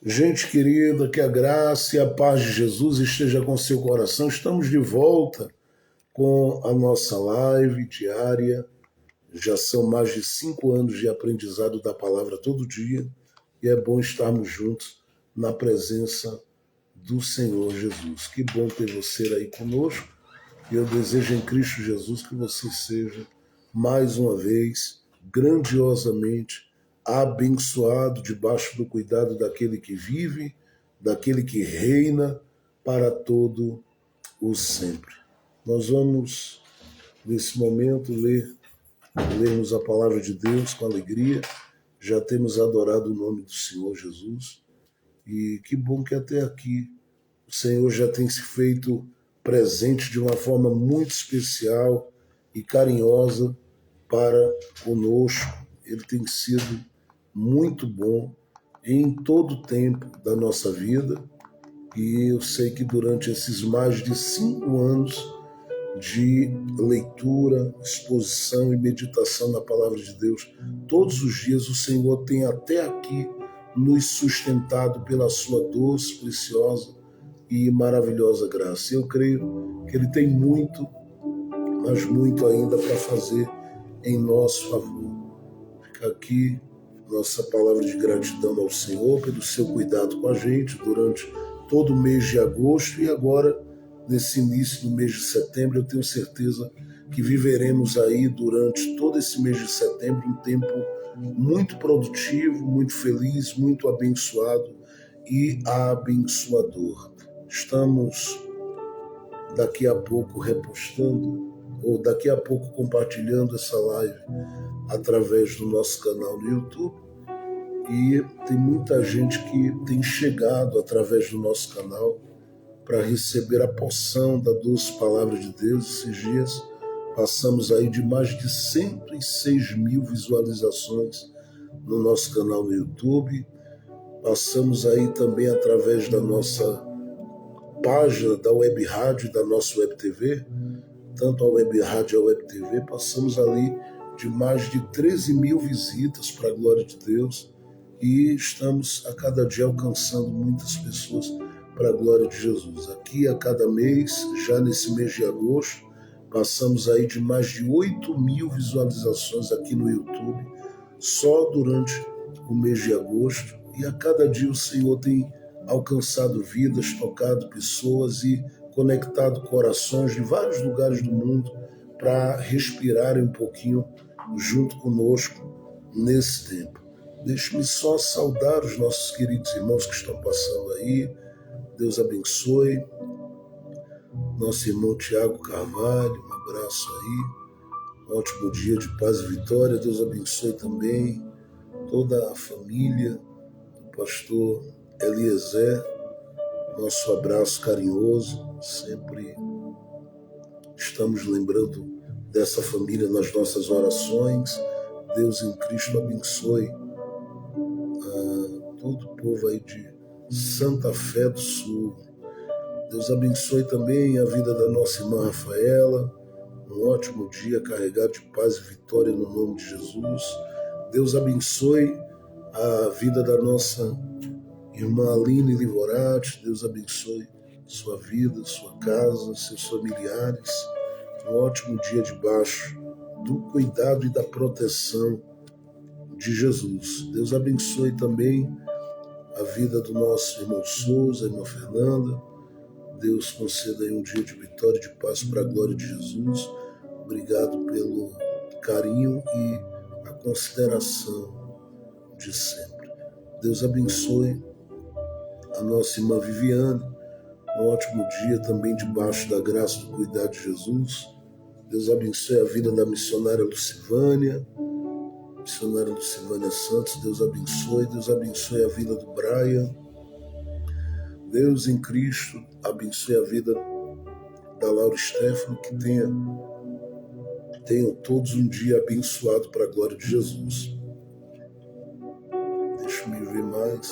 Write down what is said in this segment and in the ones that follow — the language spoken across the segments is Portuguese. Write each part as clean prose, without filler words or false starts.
Gente querida, que a graça e a paz de Jesus esteja com seu coração. Estamos de volta com a nossa live diária. Já são mais de 5 anos de aprendizado da palavra todo dia e é bom estarmos juntos na presença do Senhor Jesus. Que bom ter você aí conosco e eu desejo em Cristo Jesus que você seja mais uma vez grandiosamente abençoado debaixo do cuidado daquele que vive, daquele que reina para todo o sempre. Nós vamos, nesse momento, lermos a palavra de Deus com alegria. Já temos adorado o nome do Senhor Jesus. E que bom que até aqui o Senhor já tem se feito presente de uma forma muito especial e carinhosa para conosco. Ele tem sido muito bom em todo o tempo da nossa vida. E eu sei que durante esses mais de 5 anos de leitura, exposição e meditação na palavra de Deus, todos os dias o Senhor tem até aqui nos sustentado pela sua doce, preciosa e maravilhosa graça. Eu creio que Ele tem muito, mas muito ainda para fazer em nosso favor. Fica aqui nossa palavra de gratidão ao Senhor pelo seu cuidado com a gente durante todo o mês de agosto e agora, nesse início do mês de setembro, eu tenho certeza que viveremos aí durante todo esse mês de setembro um tempo muito produtivo, muito feliz, muito abençoado e abençoador. Estamos daqui a pouco repostando ou daqui a pouco compartilhando essa live através do nosso canal no YouTube e tem muita gente que tem chegado através do nosso canal para receber a porção da doce palavra de Deus. Esses dias passamos aí de mais de 106 mil visualizações no nosso canal no YouTube. Passamos aí também através da nossa página da Web Rádio e da nossa Web TV, tanto a Web Rádio e a Web TV, passamos ali de mais de 13 mil visitas para a glória de Deus e estamos a cada dia alcançando muitas pessoas para a glória de Jesus. Aqui a cada mês, já nesse mês de agosto, passamos aí de mais de 8 mil visualizações aqui no YouTube, só durante o mês de agosto, e a cada dia o Senhor tem alcançado vidas, tocado pessoas e conectado corações de vários lugares do mundo para respirarem um pouquinho junto conosco nesse tempo. Deixe-me só saudar os nossos queridos irmãos que estão passando aí. Deus abençoe. Nosso irmão Tiago Carvalho, um abraço aí. Um ótimo dia de paz e vitória. Deus abençoe também toda a família do pastor Eliezer. Nosso abraço carinhoso. Sempre estamos lembrando dessa família nas nossas orações. Deus em Cristo abençoe todo o povo aí de Santa Fé do Sul. Deus abençoe também a vida da nossa irmã Rafaela. Um ótimo dia carregado de paz e vitória no nome de Jesus. Deus abençoe a vida da nossa irmã Aline Livorati. Deus abençoe sua vida, sua casa, seus familiares. Um ótimo dia debaixo do cuidado e da proteção de Jesus. Deus abençoe também a vida do nosso irmão Souza, irmã Fernanda. Deus conceda aí um dia de vitória e de paz para a glória de Jesus. Obrigado pelo carinho e a consideração de sempre. Deus abençoe a nossa irmã Viviane. Um ótimo dia também debaixo da graça do cuidado de Jesus. Deus abençoe a vida da missionária Lucivânia Santos. Deus abençoe a vida do Brian. Deus em Cristo abençoe a vida da Laura Stefano, que tenham todos um dia abençoado para a glória de Jesus. Deixa-me ver mais.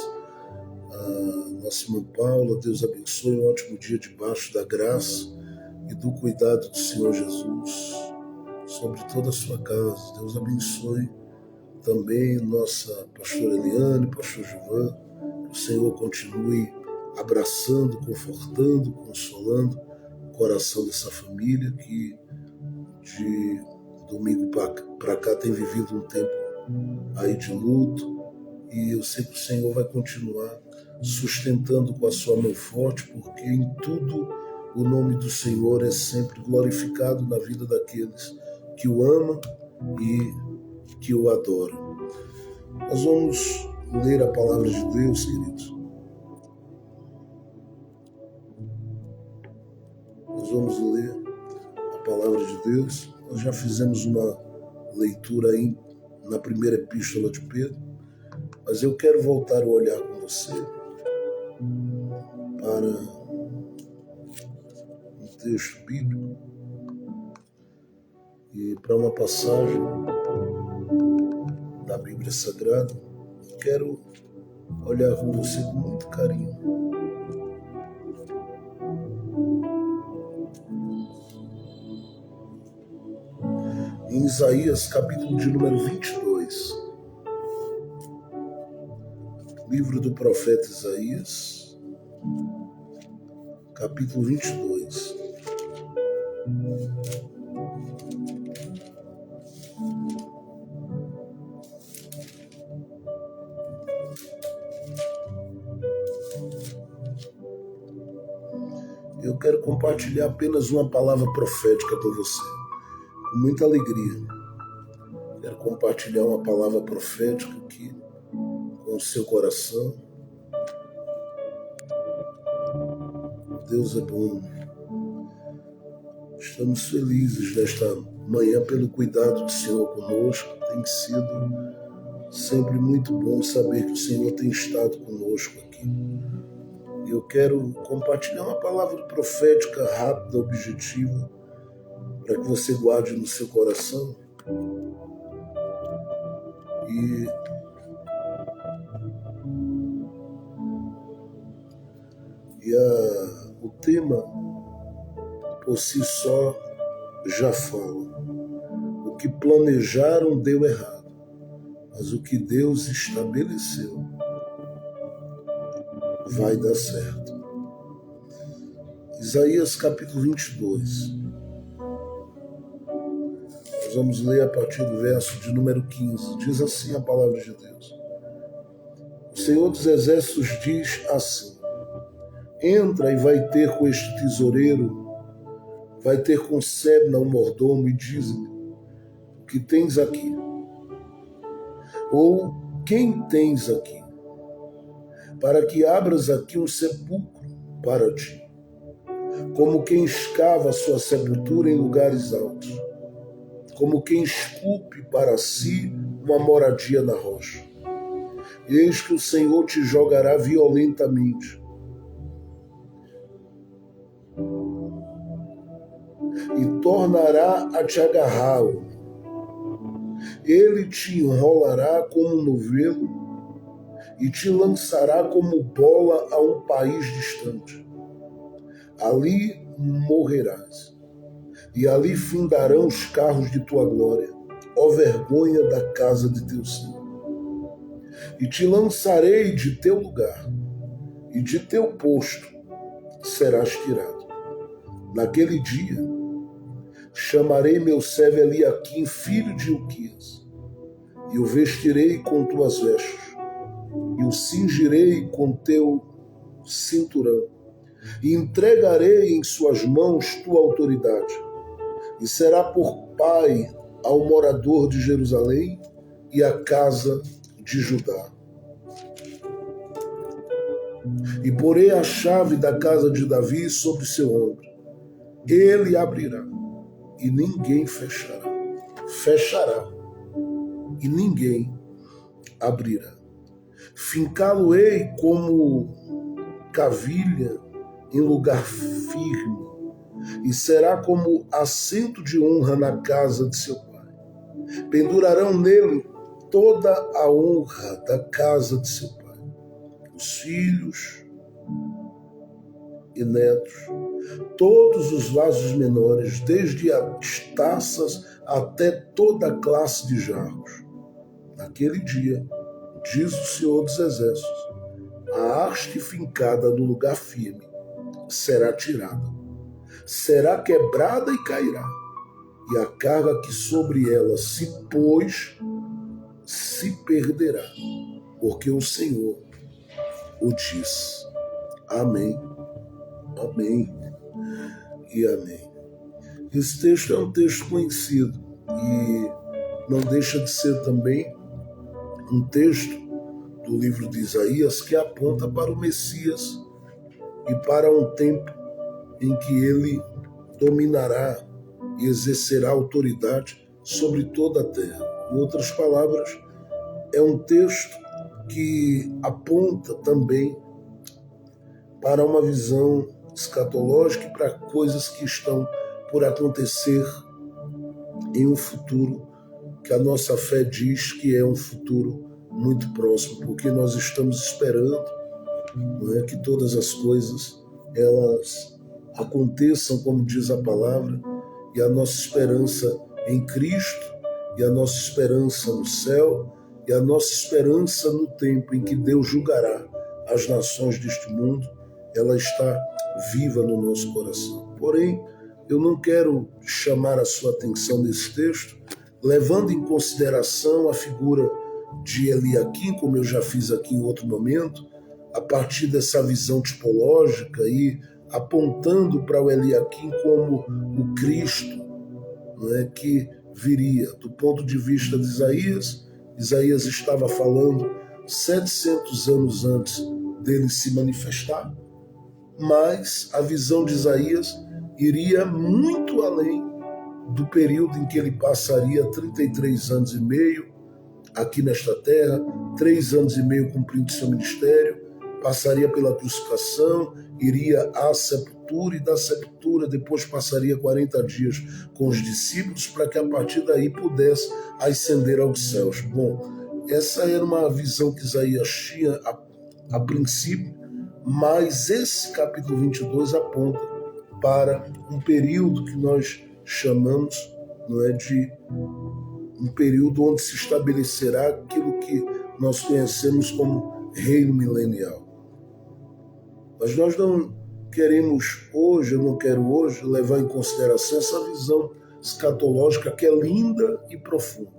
A nossa irmã Paula, Deus abençoe um ótimo dia debaixo da graça e do cuidado do Senhor Jesus sobre toda a sua casa. Deus abençoe também nossa pastora Eliane, pastor Gilvan, Que o Senhor continue abraçando, confortando, consolando o coração dessa família que de domingo para cá tem vivido um tempo aí de luto, e eu sei que o Senhor vai continuar sustentando com a sua mão forte, porque em tudo o nome do Senhor é sempre glorificado na vida daqueles que o amam e que o adoram. Nós vamos ler a palavra de Deus, queridos. Nós vamos ler a palavra de Deus. Nós já fizemos uma leitura aí na primeira epístola de Pedro, mas eu quero voltar o olhar com você para um texto bíblico e para uma passagem da Bíblia Sagrada. Eu quero olhar com você com muito carinho. Em Isaías, capítulo de número 22, livro do profeta Isaías, capítulo 22. Eu quero compartilhar apenas uma palavra profética com você, com muita alegria. Quero compartilhar uma palavra profética aqui com o seu coração. Deus é bom. Estamos felizes nesta manhã pelo cuidado do Senhor conosco. Tem sido sempre muito bom saber que o Senhor tem estado conosco aqui. Eu quero compartilhar uma palavra profética rápida, objetiva, para que você guarde no seu coração. O tema por si só já fala. O que planejaram deu errado, mas o que Deus estabeleceu vai dar certo. Isaías capítulo 22. Nós vamos ler a partir do verso de número 15. Diz assim a palavra de Deus. O Senhor dos Exércitos diz assim: entra e vai ter com este tesoureiro, vai ter com Sebna, o mordomo, e diz-lhe: o que tens aqui? Ou quem tens aqui? Para que abras aqui um sepulcro para ti, como quem escava a sua sepultura em lugares altos, como quem esculpe para si uma moradia na rocha. Eis que o Senhor te jogará violentamente, e tornará a te agarrá-lo. Ele te enrolará como um novelo e te lançará como bola a um país distante. Ali morrerás, e ali findarão os carros de tua glória, ó vergonha da casa de teu Senhor. E te lançarei de teu lugar, e de teu posto serás tirado. Naquele dia, chamarei meu servo Eliaquim, filho de Hilquias, e o vestirei com tuas vestes, e o cingirei com teu cinturão, e entregarei em suas mãos tua autoridade, e será por pai ao morador de Jerusalém e à casa de Judá. E porei a chave da casa de Davi sobre seu ombro. Ele abrirá, e ninguém fechará. Fechará, e ninguém abrirá. Fincá-lo-ei como cavilha em lugar firme, e será como assento de honra na casa de seu pai. Pendurarão nele toda a honra da casa de seu pai, os filhos e netos, todos os vasos menores, desde as taças até toda a classe de jarros. Naquele dia, diz o Senhor dos Exércitos, a haste fincada no lugar firme será tirada, será quebrada e cairá, e a carga que sobre ela se pôs se perderá, porque o Senhor o diz. Amém, amém e amém. Esse texto é um texto conhecido e não deixa de ser também um texto do livro de Isaías que aponta para o Messias e para um tempo em que ele dominará e exercerá autoridade sobre toda a terra. Em outras palavras, é um texto que aponta também para uma visão escatológica e para coisas que estão por acontecer em um futuro que a nossa fé diz que é um futuro muito próximo, porque nós estamos esperando, não é, que todas as coisas elas aconteçam como diz a palavra, e a nossa esperança em Cristo, e a nossa esperança no céu, e a nossa esperança no tempo em que Deus julgará as nações deste mundo, ela está viva no nosso coração. Porém, eu não quero chamar a sua atenção nesse texto, levando em consideração a figura de Eliaquim, como eu já fiz aqui em outro momento, a partir dessa visão tipológica e apontando para o Eliaquim como o Cristo, não é, que viria. Do ponto de vista de Isaías, Isaías estava falando 700 anos antes dele se manifestar, mas a visão de Isaías iria muito além do período em que ele passaria 33 anos e meio aqui nesta terra, 3 anos e meio cumprindo seu ministério, passaria pela crucificação, iria à sepultura e da sepultura depois passaria 40 dias com os discípulos para que a partir daí pudesse ascender aos céus. Bom, essa era uma visão que Isaías tinha a princípio, mas esse capítulo 22 aponta para um período que nós chamamos, não é, de um período onde se estabelecerá aquilo que nós conhecemos como reino milenial. Mas nós não queremos hoje, eu não quero hoje levar em consideração essa visão escatológica que é linda e profunda.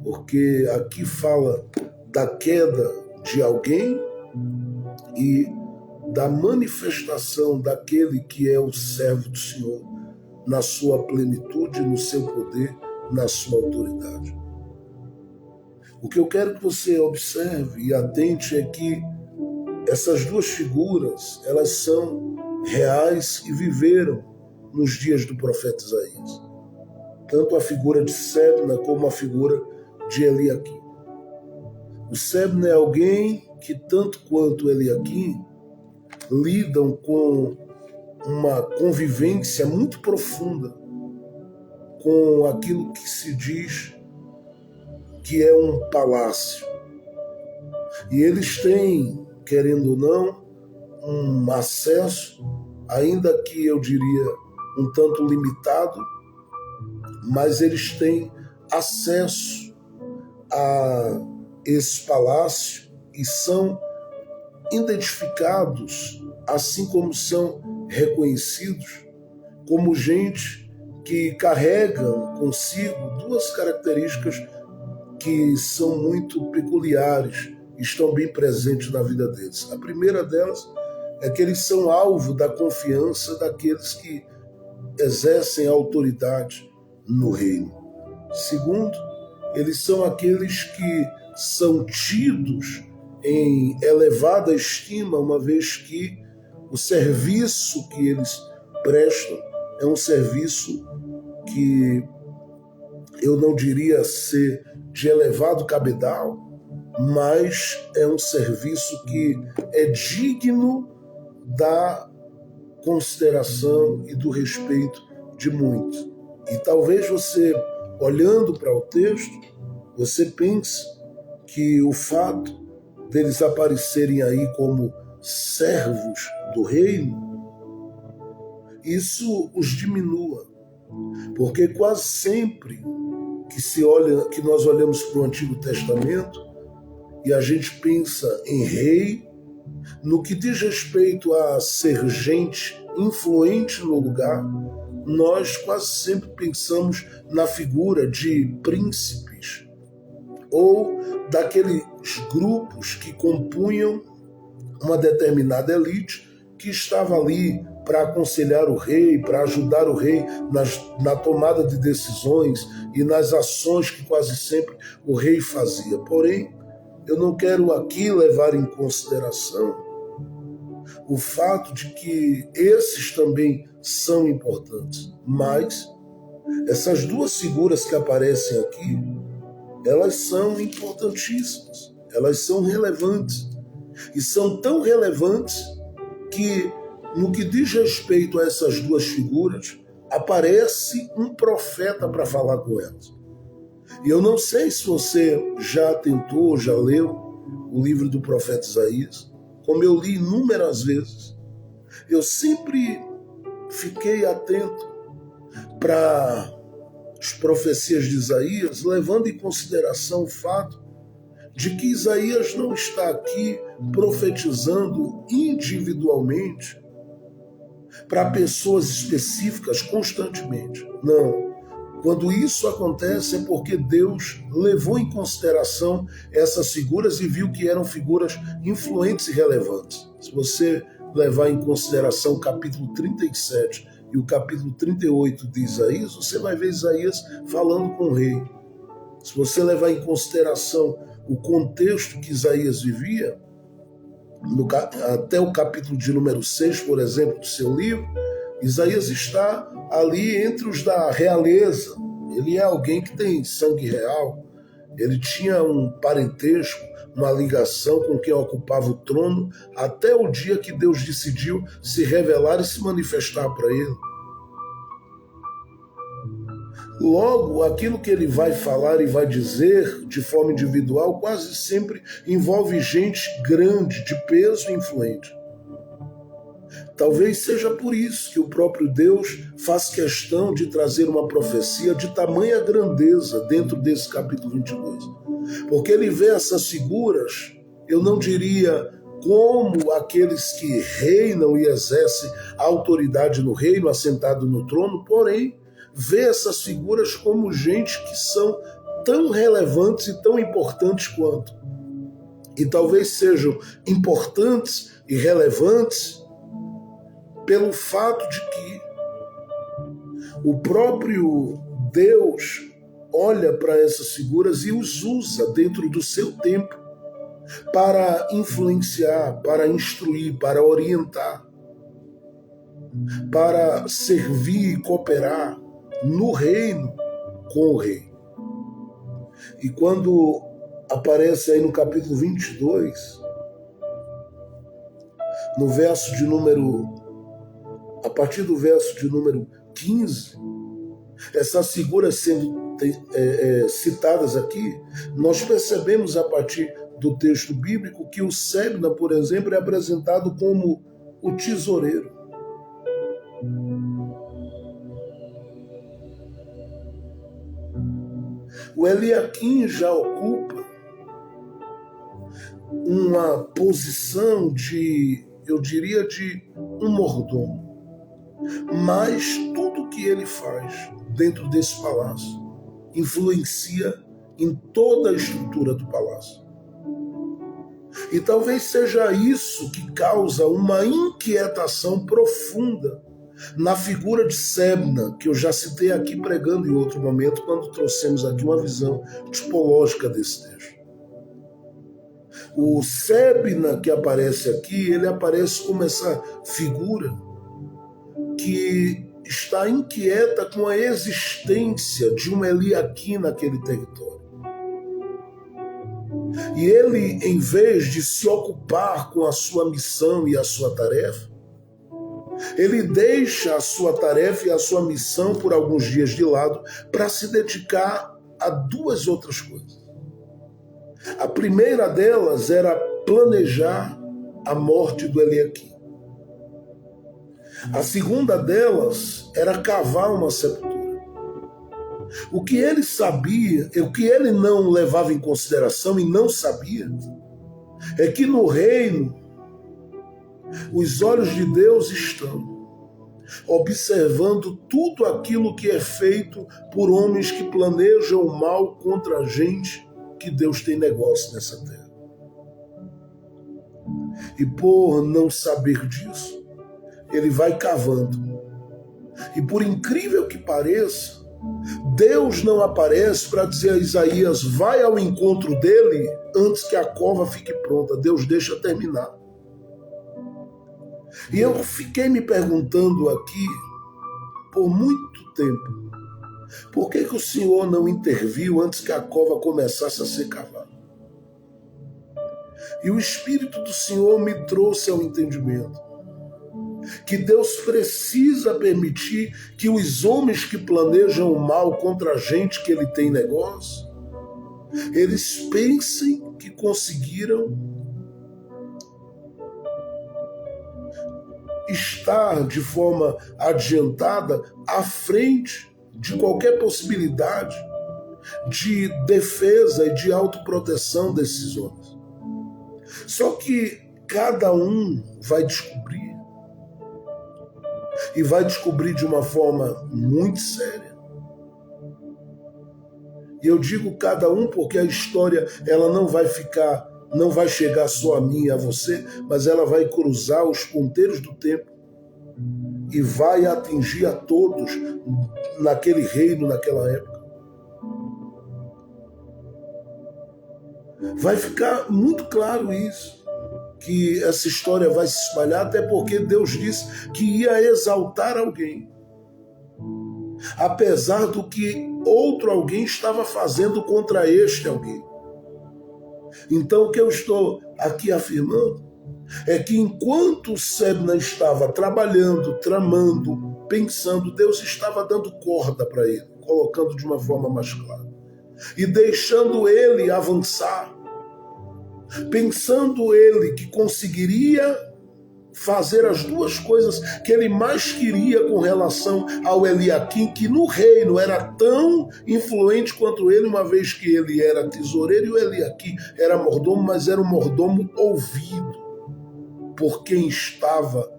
Porque aqui fala da queda de alguém e da manifestação daquele que é o servo do Senhor na sua plenitude, no seu poder, na sua autoridade. O que eu quero que você observe e atente é que essas duas figuras, elas são reais e viveram nos dias do profeta Isaías. Tanto a figura de Sebna como a figura de Eliaquim. O Sebna é alguém que, tanto quanto Eliaquim, lidam com uma convivência muito profunda com aquilo que se diz que é um palácio. E eles têm, querendo ou não, um acesso, ainda que eu diria um tanto limitado, mas eles têm acesso a esse palácio e são identificados, assim como são reconhecidos, como gente que carregam consigo duas características que são muito peculiares, estão bem presentes na vida deles. A primeira delas é que eles são alvo da confiança daqueles que exercem a autoridade no reino. Segundo, eles são aqueles que são tidos em elevada estima, uma vez que o serviço que eles prestam é um serviço que eu não diria ser de elevado cabedal, mas é um serviço que é digno da consideração e do respeito de muitos. E talvez você, olhando para o texto, você pense que o fato deles aparecerem aí como servos do reino, isso os diminua. Porque quase sempre que nós olhamos para o Antigo Testamento, e a gente pensa em rei, no que diz respeito a ser gente influente no lugar, nós quase sempre pensamos na figura de príncipes ou daqueles grupos que compunham uma determinada elite que estava ali para aconselhar o rei, para ajudar o rei na tomada de decisões e nas ações que quase sempre o rei fazia. Porém, eu não quero aqui levar em consideração o fato de que esses também são importantes, mas essas duas figuras que aparecem aqui, elas são importantíssimas, elas são relevantes, e são tão relevantes que, no que diz respeito a essas duas figuras, aparece um profeta para falar com elas. E eu não sei se você já tentou, já leu o livro do profeta Isaías, como eu li inúmeras vezes. Eu sempre fiquei atento para as profecias de Isaías, levando em consideração o fato de que Isaías não está aqui profetizando individualmente para pessoas específicas constantemente. Não. Quando isso acontece é porque Deus levou em consideração essas figuras e viu que eram figuras influentes e relevantes. Se você levar em consideração o capítulo 37 e o capítulo 38 de Isaías, você vai ver Isaías falando com o rei. Se você levar em consideração o contexto que Isaías vivia, até o capítulo de número 6, por exemplo, do seu livro, Isaías está ali entre os da realeza. Ele é alguém que tem sangue real. Ele tinha um parentesco, uma ligação com quem ocupava o trono, até o dia que Deus decidiu se revelar e se manifestar para ele. Logo, aquilo que ele vai falar e vai dizer de forma individual quase sempre envolve gente grande, de peso e influente. Talvez seja por isso que o próprio Deus faz questão de trazer uma profecia de tamanha grandeza dentro desse capítulo 22. Porque ele vê essas figuras, eu não diria como aqueles que reinam e exercem a autoridade no reino, assentado no trono, porém, vê essas figuras como gente que são tão relevantes e tão importantes quanto. E talvez sejam importantes e relevantes pelo fato de que o próprio Deus olha para essas figuras e os usa dentro do seu tempo para influenciar, para instruir, para orientar, para servir e cooperar no reino com o rei. E quando aparece aí no capítulo 22, no verso de número, a partir do verso de número 15, essas figuras sendo citadas aqui, nós percebemos a partir do texto bíblico que o Sebna, por exemplo, é apresentado como o tesoureiro. O Eliaquim já ocupa uma posição de, eu diria, de um mordomo. Mas tudo que ele faz dentro desse palácio influencia em toda a estrutura do palácio. E talvez seja isso que causa uma inquietação profunda na figura de Sebna, que eu já citei aqui pregando em outro momento, quando trouxemos aqui uma visão tipológica desse texto. O Sebna que aparece aqui, ele aparece como essa figura que está inquieta com a existência de um Eliaquim naquele território. E ele, em vez de se ocupar com a sua missão e a sua tarefa, ele deixa a sua tarefa e a sua missão por alguns dias de lado para se dedicar a duas outras coisas. A primeira delas era planejar a morte do Eliaquim. A segunda delas era cavar uma sepultura. O que ele sabia, o que ele não levava em consideração e não sabia, é que no reino os olhos de Deus estão observando tudo aquilo que é feito por homens que planejam o mal contra a gente, que Deus tem negócio nessa terra. E por não saber disso, ele vai cavando. E por incrível que pareça, Deus não aparece para dizer a Isaías, vai ao encontro dele antes que a cova fique pronta. Deus deixa terminar. E eu fiquei me perguntando aqui, por muito tempo, por que o Senhor não interviu antes que a cova começasse a ser cavada? E o Espírito do Senhor me trouxe ao entendimento que Deus precisa permitir que os homens que planejam o mal contra a gente que ele tem negócio, eles pensem que conseguiram estar de forma adiantada à frente de qualquer possibilidade de defesa e de autoproteção desses homens. Só que cada um vai descobrir, e vai descobrir de uma forma muito séria. E eu digo cada um porque a história ela não vai chegar só a mim e a você, mas ela vai cruzar os ponteiros do tempo e vai atingir a todos naquele reino, naquela época. Vai ficar muito claro isso, que essa história vai se espalhar, até porque Deus disse que ia exaltar alguém, apesar do que outro alguém estava fazendo contra este alguém. Então o que eu estou aqui afirmando é que enquanto Sebna estava trabalhando, tramando, pensando, Deus estava dando corda para ele, colocando de uma forma mais clara e deixando ele avançar, pensando ele que conseguiria fazer as duas coisas que ele mais queria com relação ao Eliaquim, que no reino era tão influente quanto ele, uma vez que ele era tesoureiro e o Eliaquim era mordomo, mas era um mordomo ouvido por quem estava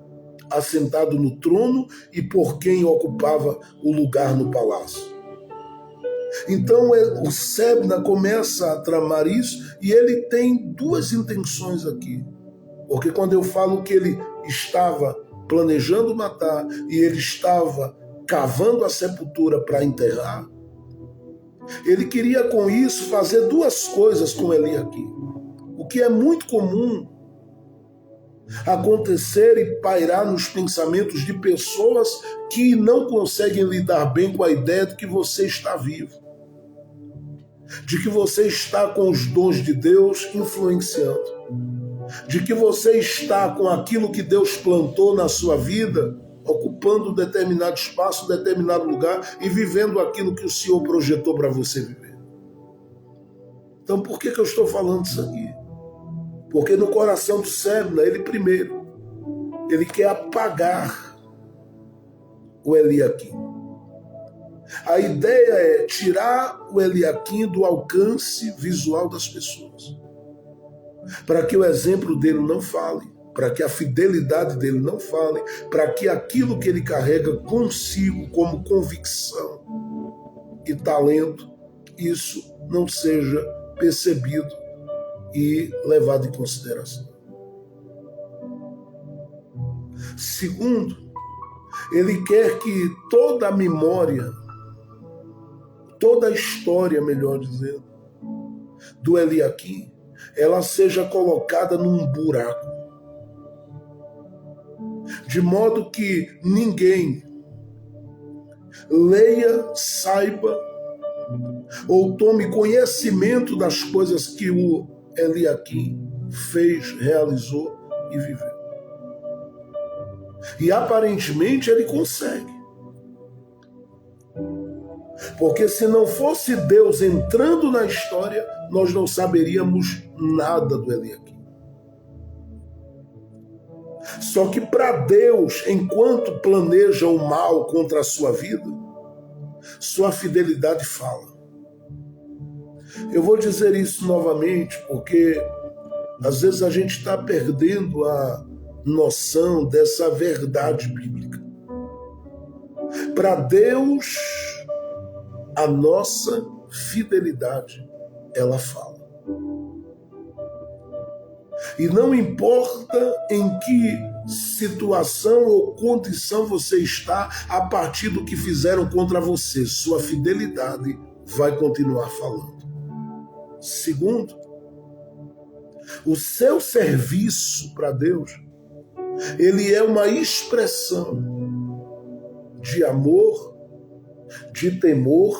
assentado no trono e por quem ocupava o lugar no palácio. Então o Sebna começa a tramar isso e ele tem duas intenções aqui. Porque quando eu falo que ele estava planejando matar e ele estava cavando a sepultura para enterrar, ele queria com isso fazer duas coisas com Eliaquim. O que é muito comum acontecer e pairar nos pensamentos de pessoas que não conseguem lidar bem com a ideia de que você está vivo, de que você está com os dons de Deus influenciando, de que você está com aquilo que Deus plantou na sua vida, ocupando um determinado espaço, um determinado lugar e vivendo aquilo que o Senhor projetou para você viver. Então por que eu estou falando isso aqui? Porque no coração do Sebna, ele quer apagar o Eliaquim. A ideia é tirar o Eliaquim do alcance visual das pessoas, para que o exemplo dele não fale, para que a fidelidade dele não fale, para que aquilo que ele carrega consigo como convicção e talento, isso não seja percebido e levado em consideração. Segundo, ele quer que toda a memória, toda a história, melhor dizendo, do Eliaquim, ela seja colocada num buraco, de modo que ninguém leia, saiba ou tome conhecimento das coisas que o Eliaquim fez, realizou e viveu. E aparentemente ele consegue. Porque se não fosse Deus entrando na história, nós não saberíamos nada do Eliaquim. Só que para Deus, enquanto planeja o mal contra a sua vida, sua fidelidade fala. Eu vou dizer isso novamente porque Às vezes a gente está perdendo a noção dessa verdade bíblica. Para Deus, a nossa fidelidade, ela fala. E não importa em que situação ou condição você está a partir do que fizeram contra você, sua fidelidade vai continuar falando. Segundo, o seu serviço para Deus, ele é uma expressão de amor, de temor,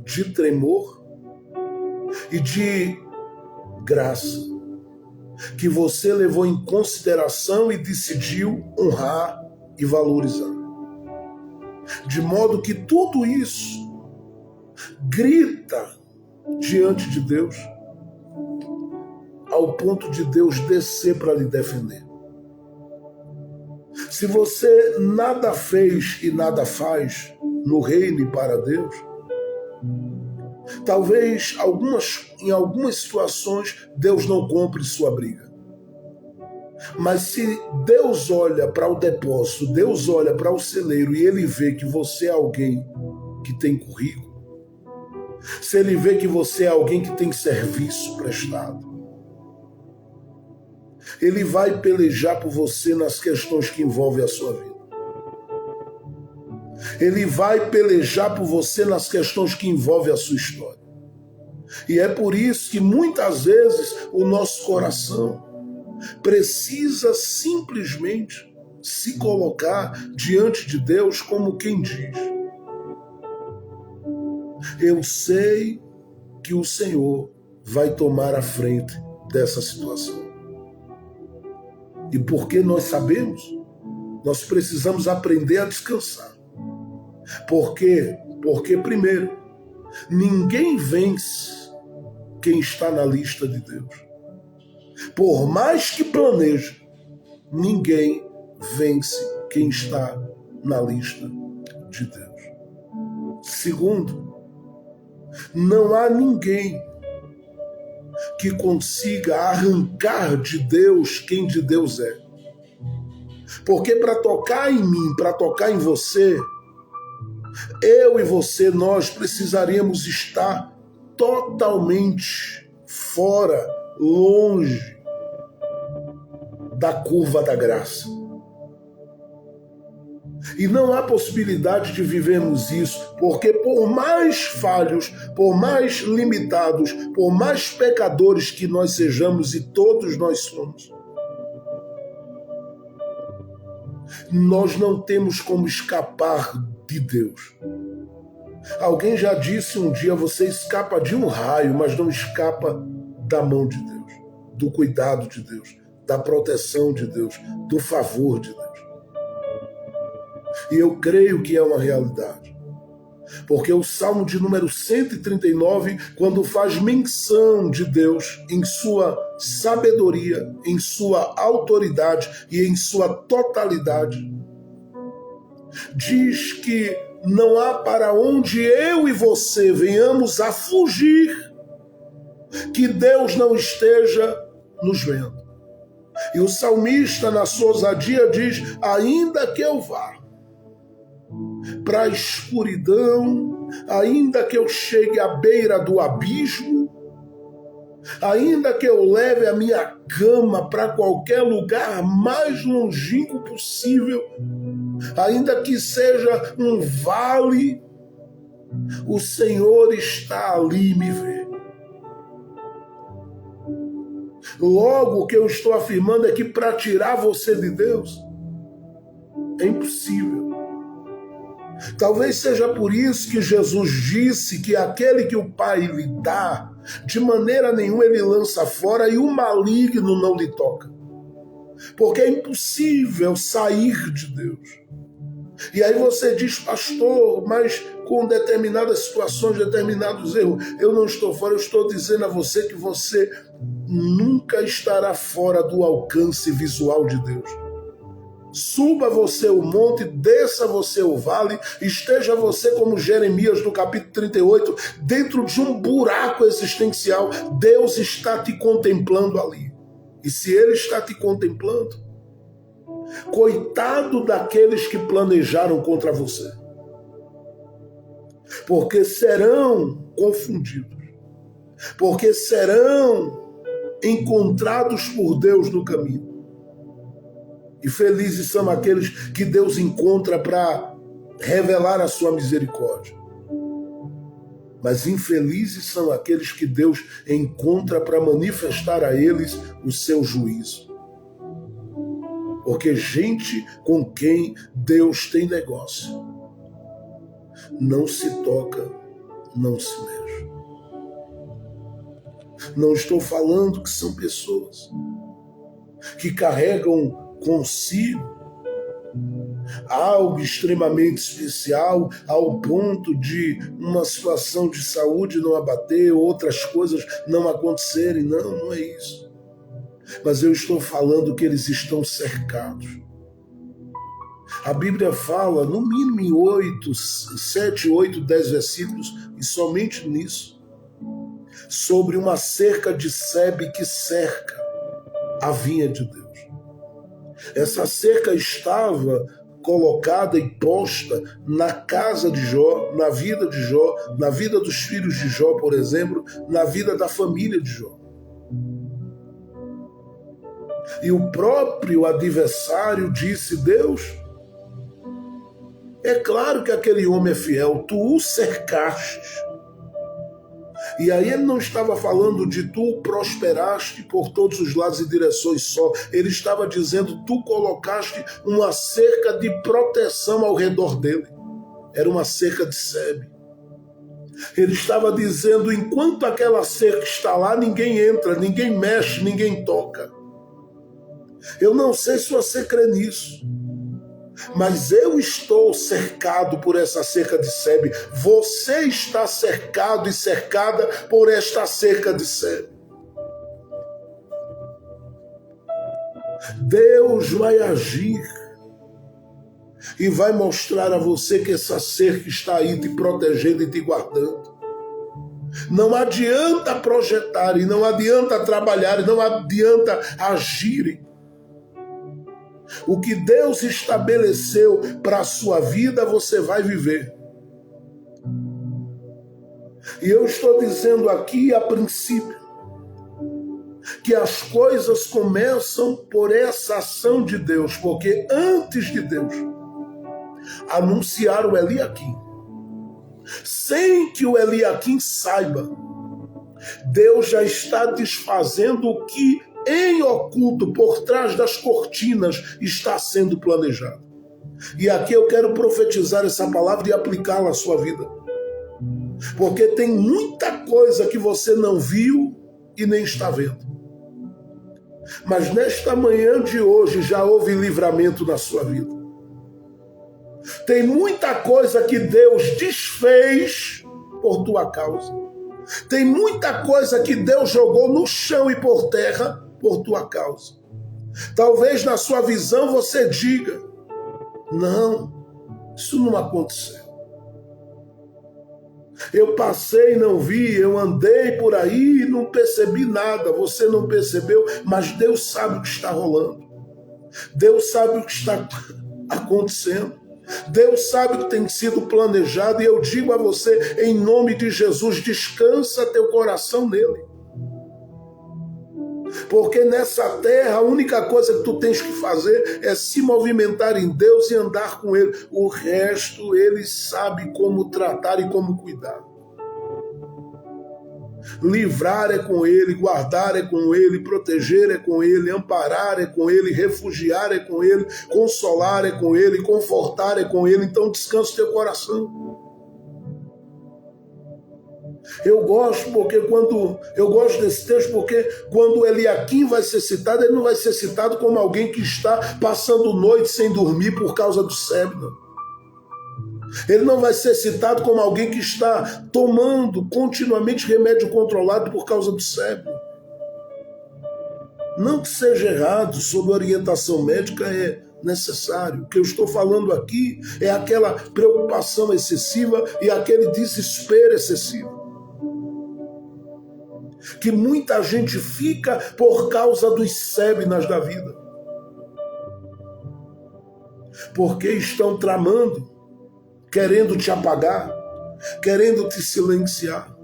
de tremor e de graça, que você levou em consideração e decidiu honrar e valorizar. De modo que tudo isso grita diante de Deus, ao ponto de Deus descer para lhe defender. Se você nada fez e nada faz no reino e para Deus, talvez em algumas situações Deus não compre sua briga. Mas se Deus olha para o depósito, Deus olha para o celeiro e ele vê que você é alguém que tem currículo, se ele vê que você é alguém que tem serviço prestado, ele vai pelejar por você nas questões que envolvem a sua vida. Ele vai pelejar por você nas questões que envolvem a sua história. E é por isso que muitas vezes o nosso coração precisa simplesmente se colocar diante de Deus como quem diz: eu sei que o Senhor vai tomar a frente dessa situação. E porque nós sabemos, nós precisamos aprender a descansar. Por quê? Porque, primeiro, ninguém vence quem está na lista de Deus. Por mais que planeje, ninguém vence quem está na lista de Deus. Segundo, não há ninguém que consiga arrancar de Deus quem de Deus é. Porque para tocar em mim, para tocar em você, eu e você, nós precisaríamos estar totalmente fora, longe da curva da graça. E não há possibilidade de vivermos isso, porque por mais falhos, por mais limitados, por mais pecadores que nós sejamos, e todos nós somos, nós não temos como escapar de Deus. Alguém já disse um dia: você escapa de um raio, mas não escapa da mão de Deus, do cuidado de Deus, da proteção de Deus, do favor de Deus. E eu creio que é uma realidade. Porque o Salmo de número 139, quando faz menção de Deus em sua sabedoria, em sua autoridade e em sua totalidade, diz que não há para onde eu e você venhamos a fugir que Deus não esteja nos vendo. E o salmista, na sua ousadia, diz: ainda que eu vá para a escuridão, ainda que eu chegue à beira do abismo, ainda que eu leve a minha cama para qualquer lugar mais longínquo possível, ainda que seja um vale, o Senhor está ali me vê. Logo, o que eu estou afirmando é que para tirar você de Deus é impossível. Talvez seja por isso que Jesus disse que aquele que o Pai lhe dá, de maneira nenhuma ele lança fora, e o maligno não lhe toca. Porque é impossível sair de Deus. E aí você diz: pastor, mas com determinadas situações, determinados erros, eu não estou fora. Eu estou dizendo a você que você nunca estará fora do alcance visual de Deus. Suba você o monte, desça você o vale, esteja você como Jeremias no capítulo 38, dentro de um buraco existencial, Deus está te contemplando ali. E se ele está te contemplando, coitado daqueles que planejaram contra você, porque serão confundidos, porque serão encontrados por Deus no caminho. E felizes são aqueles que Deus encontra para revelar a sua misericórdia. Mas infelizes são aqueles que Deus encontra para manifestar a eles o seu juízo. Porque gente com quem Deus tem negócio não se toca, não se mexe. Não estou falando que são pessoas que carregam consigo algo extremamente especial ao ponto de uma situação de saúde não abater, outras coisas não acontecerem. Não, não é isso. Mas eu estou falando que eles estão cercados. A Bíblia fala, no mínimo em 7, 8, 10 versículos, e somente nisso, sobre uma cerca de sebe que cerca a vinha de Deus. Essa cerca estava colocada e posta na casa de Jó, na vida de Jó, na vida dos filhos de Jó, por exemplo, na vida da família de Jó. E o próprio adversário disse: Deus, é claro que aquele homem é fiel, tu o cercaste. E aí ele não estava falando de tu o prosperaste por todos os lados e direções só. Ele estava dizendo, tu colocaste uma cerca de proteção ao redor dele. Era uma cerca de sebe. Ele estava dizendo, enquanto aquela cerca está lá, ninguém entra, ninguém mexe, ninguém toca. Eu não sei se você crê nisso, mas eu estou cercado por essa cerca de sebe. Você está cercado e cercada por esta cerca de sebe. Deus vai agir e vai mostrar a você que essa cerca está aí te protegendo e te guardando. Não adianta projetar, e não adianta trabalhar, e não adianta agirem. O que Deus estabeleceu para a sua vida, você vai viver. E eu estou dizendo aqui, a princípio, que as coisas começam por essa ação de Deus, porque antes de Deus anunciar o Eliaquim, sem que o Eliaquim saiba, Deus já está desfazendo o que em oculto, por trás das cortinas, está sendo planejado. E aqui eu quero profetizar essa palavra e aplicá-la à sua vida. Porque tem muita coisa que você não viu e nem está vendo. Mas nesta manhã de hoje já houve livramento na sua vida. Tem muita coisa que Deus desfez por tua causa. Tem muita coisa que Deus jogou no chão e por terra por tua causa. Talvez na sua visão você diga, não, isso não aconteceu. Eu passei e não vi, eu andei por aí e não percebi nada. Você não percebeu, mas Deus sabe o que está rolando. Deus sabe o que está acontecendo. Deus sabe o que tem sido planejado, e eu digo a você, em nome de Jesus, descansa teu coração nele. Porque nessa terra a única coisa que tu tens que fazer é se movimentar em Deus e andar com Ele. O resto Ele sabe como tratar e como cuidar. Livrar é com Ele, guardar é com Ele, proteger é com Ele, amparar é com Ele, refugiar é com Ele, consolar é com Ele, confortar é com Ele. Então descansa o teu coração. Eu gosto desse texto porque quando Eliaquim vai ser citado, ele não vai ser citado como alguém que está passando noite sem dormir por causa do sebe, não. Ele não vai ser citado como alguém que está tomando continuamente remédio controlado por causa do sebe. Não que seja errado, sob orientação médica é necessário. O que eu estou falando aqui é aquela preocupação excessiva e aquele desespero excessivo que muita gente fica por causa dos Sebnas da vida. Porque estão tramando, querendo te apagar, querendo te silenciar.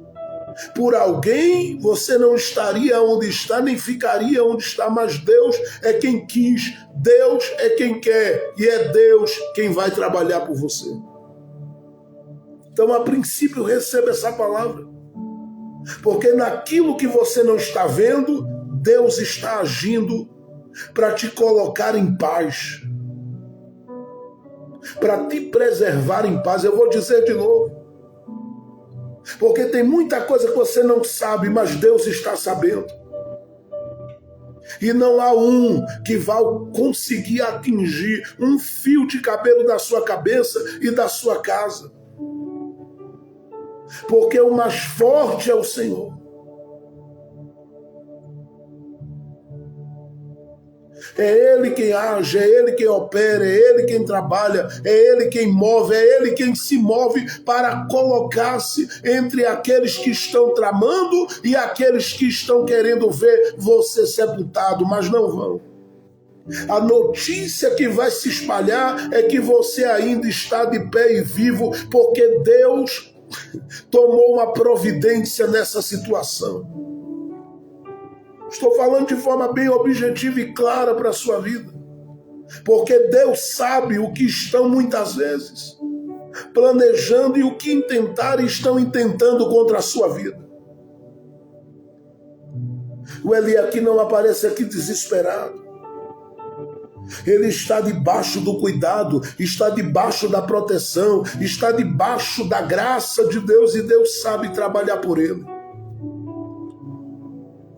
Por alguém você não estaria onde está, nem ficaria onde está, mas Deus é quem quis, Deus é quem quer, e é Deus quem vai trabalhar por você. Então, a princípio, receba essa palavra, porque naquilo que você não está vendo, Deus está agindo para te colocar em paz, para te preservar em paz. Eu vou dizer de novo, porque tem muita coisa que você não sabe, mas Deus está sabendo. E não há um que vá conseguir atingir um fio de cabelo da sua cabeça e da sua casa. Porque o mais forte é o Senhor. É Ele quem age, é Ele quem opera, é Ele quem trabalha, é Ele quem move, é Ele quem se move para colocar-se entre aqueles que estão tramando e aqueles que estão querendo ver você sepultado, mas não vão. A notícia que vai se espalhar é que você ainda está de pé e vivo, porque Deus tomou uma providência nessa situação. Estou falando de forma bem objetiva e clara para a sua vida. Porque Deus sabe o que estão muitas vezes planejando e o que intentaram e estão intentando contra a sua vida. O Eliaquim não aparece aqui desesperado. Ele está debaixo do cuidado, está debaixo da proteção, está debaixo da graça de Deus e Deus sabe trabalhar por ele.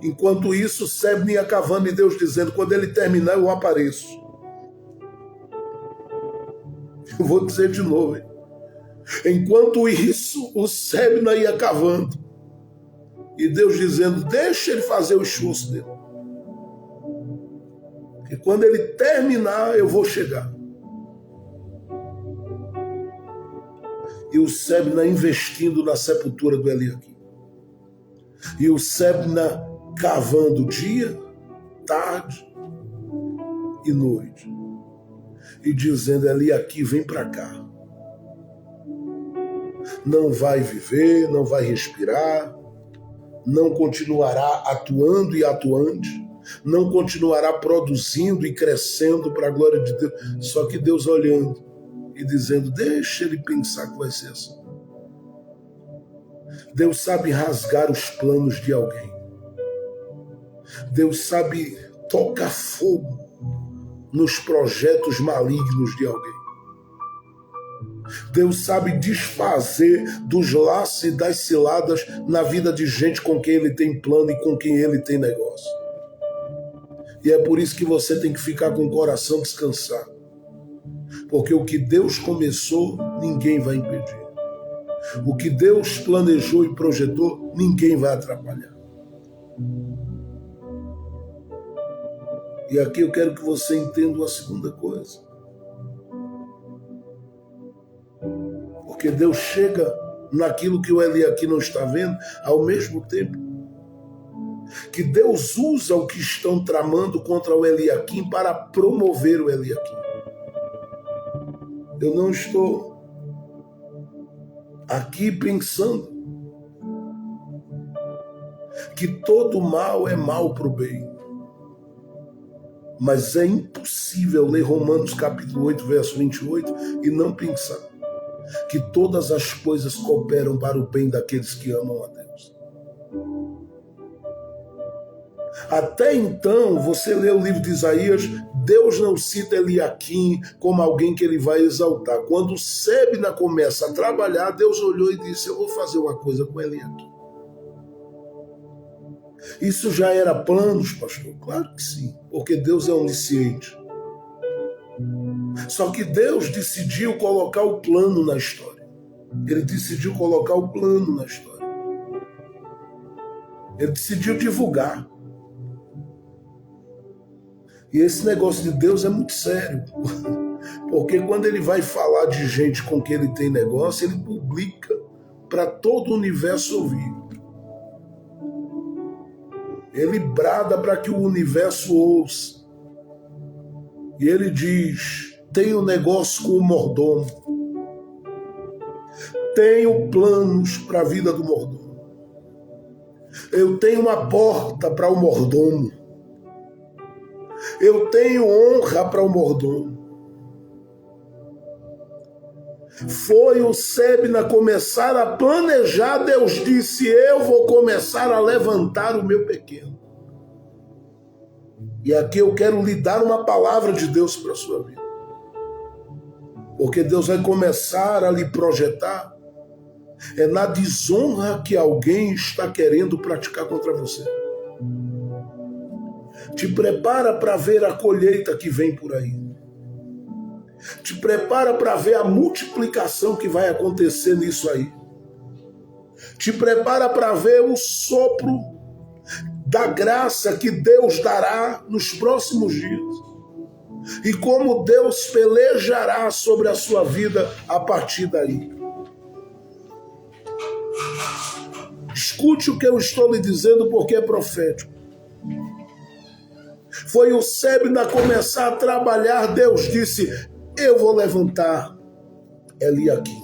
Enquanto isso, Sebna ia cavando e Deus dizendo, quando ele terminar eu apareço. Eu vou dizer de novo. Hein? Enquanto isso, o Sebna ia cavando. E Deus dizendo, deixa ele fazer o esforço dele. E quando ele terminar, eu vou chegar. E o Sebna investindo na sepultura do Eliaquim. E o Sebna cavando dia, tarde e noite. E dizendo, Eliaquim, vem para cá. Não vai viver, não vai respirar, não continuará atuando e atuante, não continuará produzindo e crescendo para a glória de Deus. Só que Deus olhando e dizendo, deixa ele pensar que vai ser assim. Deus sabe rasgar os planos de alguém. Deus sabe tocar fogo nos projetos malignos de alguém. Deus sabe desfazer dos laços e das ciladas na vida de gente com quem ele tem plano e com quem ele tem negócio. E é por isso que você tem que ficar com o coração descansado. Porque o que Deus começou, ninguém vai impedir. O que Deus planejou e projetou, ninguém vai atrapalhar. E aqui eu quero que você entenda uma segunda coisa. Porque Deus chega naquilo que o Eliaquim não está vendo, ao mesmo tempo que Deus usa o que estão tramando contra o Eliaquim para promover o Eliaquim. Eu não estou aqui pensando que todo mal é mal para o bem. Mas é impossível ler Romanos capítulo 8, verso 28 e não pensar que todas as coisas cooperam para o bem daqueles que amam a Deus. Até então, você lê o livro de Isaías, Deus não cita Eliaquim como alguém que ele vai exaltar. Quando Sebna começa a trabalhar, Deus olhou e disse, eu vou fazer uma coisa com Eliaquim. Isso já era planos, pastor? Claro que sim, porque Deus é onisciente. Só que Deus decidiu colocar o plano na história. Ele decidiu colocar o plano na história. Ele decidiu divulgar. E esse negócio de Deus é muito sério. Porque quando ele vai falar de gente com quem ele tem negócio, ele publica para todo o universo ouvir. Ele brada para que o universo ouça. E ele diz: tenho negócio com o mordomo. Tenho planos para a vida do mordomo. Eu tenho uma porta para o mordomo. Eu tenho honra para o mordomo. Foi o Sebna começar a planejar, Deus disse: eu vou começar a levantar o meu pequeno. E aqui eu quero lhe dar uma palavra de Deus para a sua vida. Porque Deus vai começar a lhe projetar na desonra que alguém está querendo praticar contra você. Te prepara para ver a colheita que vem por aí. Te prepara para ver a multiplicação que vai acontecer nisso aí. Te prepara para ver o sopro da graça que Deus dará nos próximos dias. E como Deus pelejará sobre a sua vida a partir daí. Escute o que eu estou lhe dizendo, porque é profético. Foi o Sebna começar a trabalhar, Deus disse: eu vou levantar Eliaquim.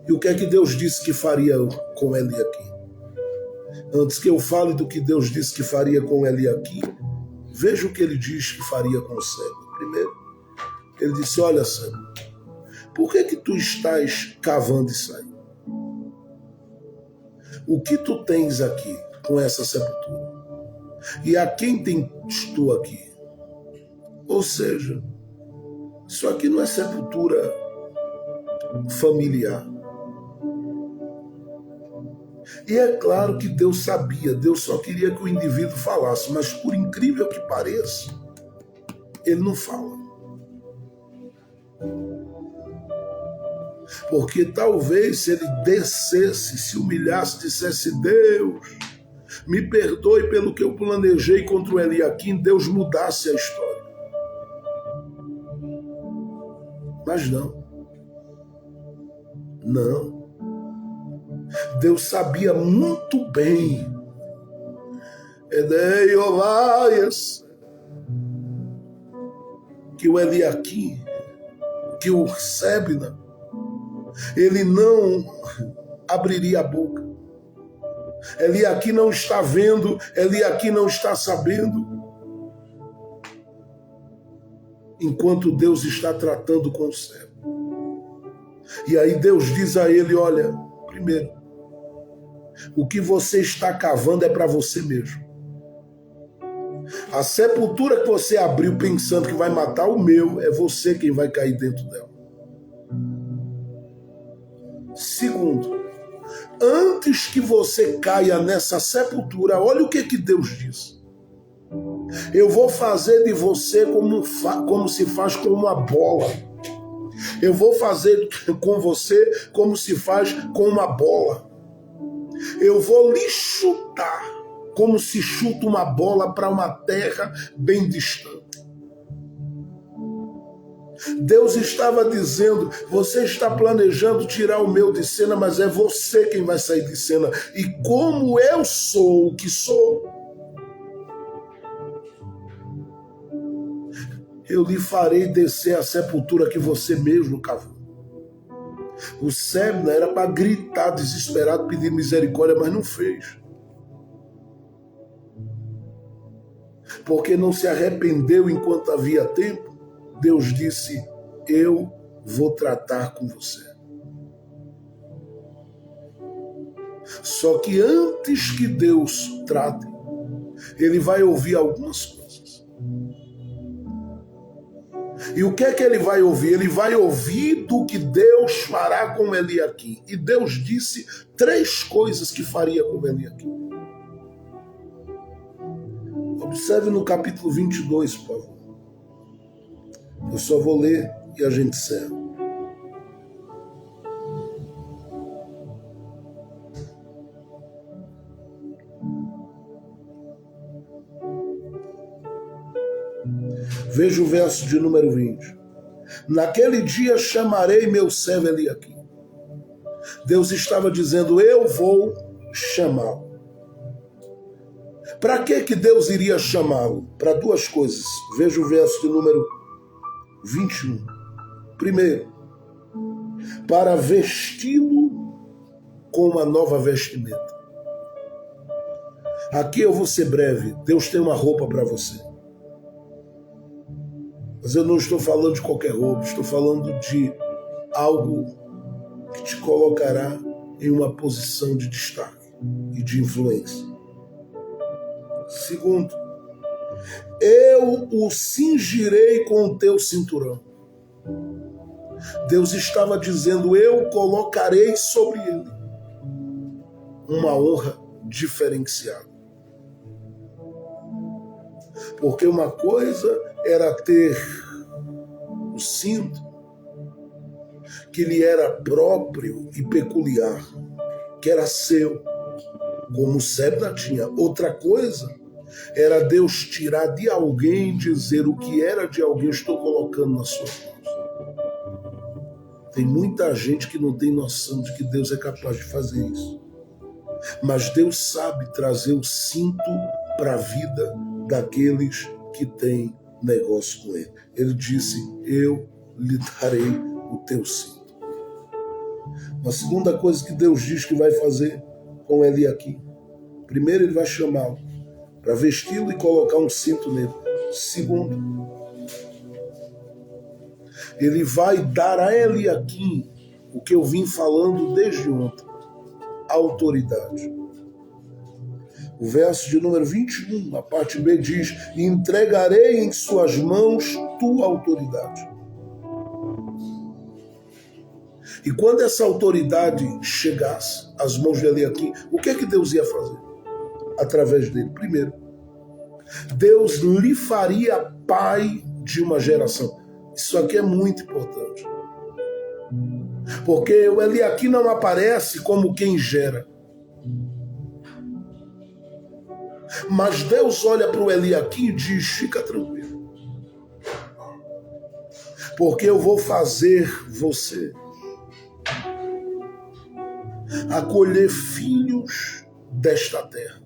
E o que é que Deus disse que faria com Eliaquim? Antes que eu fale do que Deus disse que faria com Eliaquim, veja o que ele diz que faria com o Sebna. Primeiro, ele disse: olha, Sebna, por que tu estás cavando isso aí? O que tu tens aqui com essa sepultura? E a quem tens tu aqui? Ou seja, isso aqui não é sepultura familiar. E é claro que Deus sabia, Deus só queria que o indivíduo falasse, mas por incrível que pareça, ele não fala. Porque talvez se ele descesse, se humilhasse, dissesse: Deus, me perdoe pelo que eu planejei contra o Eliaquim, Deus mudasse a história. Mas não. Não. Deus sabia muito bem. Que o Eliaquim, que o Sebna, ele não abriria a boca. Eliaquim não está vendo, Eliaquim não está sabendo. Enquanto Deus está tratando com o céu. E aí Deus diz a ele: olha, primeiro, o que você está cavando é para você mesmo. A sepultura que você abriu pensando que vai matar o meu, é você quem vai cair dentro dela. Segundo, antes que você caia nessa sepultura, olha o que Deus diz. Eu vou fazer de você como se faz com uma bola. Eu vou fazer com você como se faz com uma bola. Eu vou lhe chutar como se chuta uma bola para uma terra bem distante. Deus estava dizendo: você está planejando tirar o meu de cena, mas é você quem vai sair de cena. E como eu sou o que sou, eu lhe farei descer a sepultura que você mesmo cavou. O Sebna era para gritar desesperado, pedir misericórdia, mas não fez. Porque não se arrependeu enquanto havia tempo. Deus disse: eu vou tratar com você. Só que antes que Deus trate, ele vai ouvir algumas coisas. E o que é que ele vai ouvir? Ele vai ouvir do que Deus fará com Eliaquim. E Deus disse 3 coisas que faria com Eliaquim. Observe no capítulo 22, por favor. Eu só vou ler e a gente encerra. Veja o verso de número 20. Naquele dia chamarei meu servo Eliaquim. Deus estava dizendo: eu vou chamá-lo. Para que Deus iria chamá-lo? Para duas coisas. Veja o verso de número 21. Primeiro, para vesti-lo com uma nova vestimenta. Aqui eu vou ser breve. Deus tem uma roupa para você. Mas eu não estou falando de qualquer roupa, estou falando de algo que te colocará em uma posição de destaque e de influência. Segundo, eu o cingirei com o teu cinturão. Deus estava dizendo, eu colocarei sobre ele uma honra diferenciada. Porque uma coisa era ter o cinto que lhe era próprio e peculiar, que era seu, como Sébna tinha. Outra coisa era Deus tirar de alguém e dizer o que era de alguém, estou colocando nas suas mãos. Tem muita gente que não tem noção de que Deus é capaz de fazer isso. Mas Deus sabe trazer o cinto para a vida daqueles que têm negócio com ele. Ele disse, eu lhe darei o teu cinto. Uma segunda coisa que Deus diz que vai fazer com Eliaquim. Primeiro, ele vai chamá-lo para vesti-lo e colocar um cinto nele. Segundo, ele vai dar a Eliaquim o que eu vim falando desde ontem, a autoridade. O verso de número 21, a parte B diz, entregarei em suas mãos tua autoridade. E quando essa autoridade chegasse às mãos de Eliaquim, o que é que Deus ia fazer? Através dele. Primeiro, Deus lhe faria pai de uma geração. Isso aqui é muito importante. Porque o Eliaquim não aparece como quem gera. Mas Deus olha para o Eliaquim e diz, fica tranquilo. Porque eu vou fazer você acolher filhos desta terra.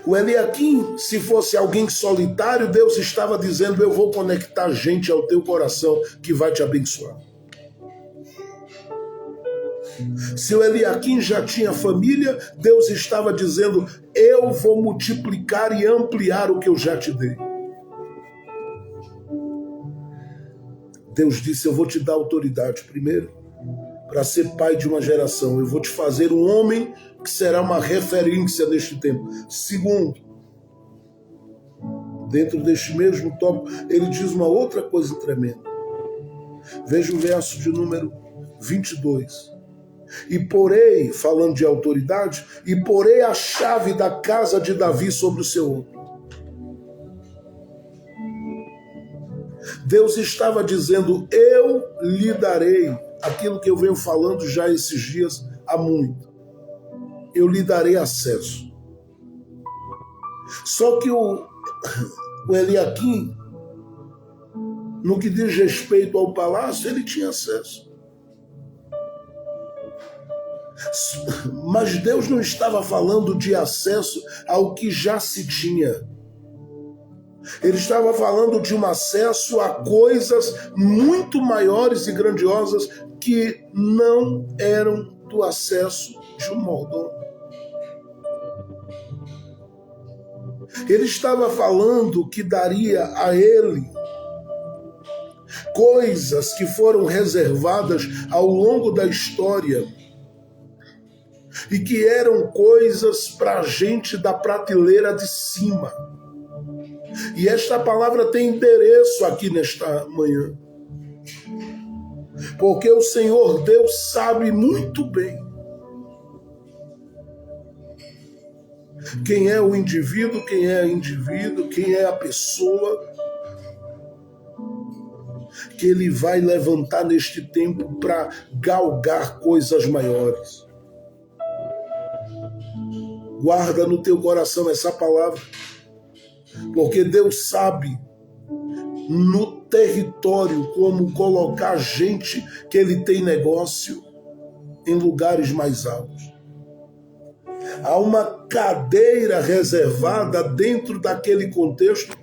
O Eliaquim, se fosse alguém solitário, Deus estava dizendo, eu vou conectar gente ao teu coração que vai te abençoar. Se o Eliaquim já tinha família, Deus estava dizendo, eu vou multiplicar e ampliar o que eu já te dei. Deus disse, eu vou te dar autoridade primeiro, para ser pai de uma geração. Eu vou te fazer um homem que será uma referência neste tempo. Segundo, dentro deste mesmo tópico, ele diz uma outra coisa tremenda. Veja o verso de número 22. E porei, falando de autoridade, e porei a chave da casa de Davi sobre o seu ombro. Deus estava dizendo, eu lhe darei aquilo que eu venho falando já esses dias há muito. Eu lhe darei acesso. Só que o Eliaquim, no que diz respeito ao palácio, ele tinha acesso. Mas Deus não estava falando de acesso ao que já se tinha. Ele estava falando de um acesso a coisas muito maiores e grandiosas que não eram do acesso de um mordomo. Ele estava falando que daria a ele coisas que foram reservadas ao longo da história e que eram coisas para a gente da prateleira de cima. E esta palavra tem endereço aqui nesta manhã. Porque o Senhor Deus sabe muito bem quem é o indivíduo, quem é a pessoa que Ele vai levantar neste tempo para galgar coisas maiores. Guarda no teu coração essa palavra, porque Deus sabe no território como colocar gente que Ele tem negócio em lugares mais altos. Há uma cadeira reservada dentro daquele contexto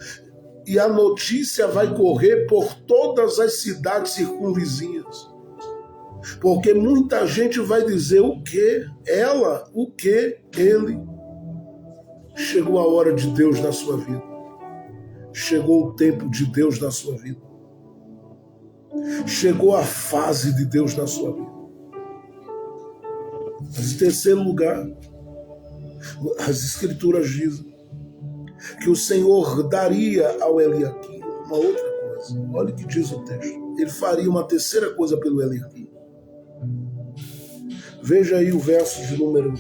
e a notícia vai correr por todas as cidades circunvizinhas. Porque muita gente vai dizer o que ela, o que ele. Chegou a hora de Deus na sua vida. Chegou o tempo de Deus na sua vida. Chegou a fase de Deus na sua vida. Mas em terceiro lugar, as Escrituras dizem que o Senhor daria ao Eliaquim uma outra coisa. Olha o que diz o texto. Ele faria uma terceira coisa pelo Eliaquim. Veja aí o verso de número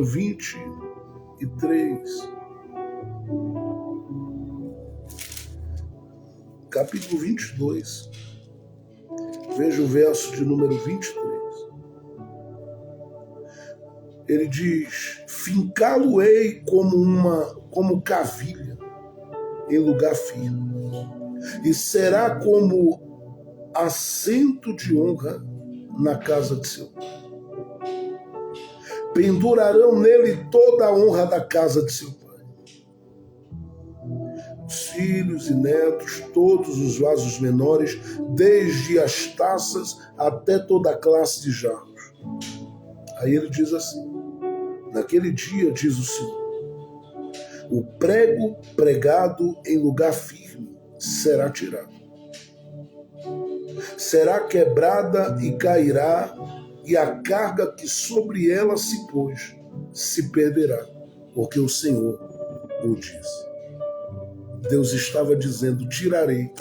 23. Capítulo 22. Veja o verso de número 23. Ele diz: fincá-lo-ei como cavilha em lugar firme, e será como assento de honra na casa de seu pai. Pendurarão nele toda a honra da casa de seu pai. Os filhos e netos, todos os vasos menores, desde as taças até toda a classe de jarros. Aí ele diz assim: naquele dia, diz o Senhor, o prego pregado em lugar firme será tirado. Será quebrada e cairá, e a carga que sobre ela se pôs se perderá, porque o Senhor o disse. Deus estava dizendo: tirarei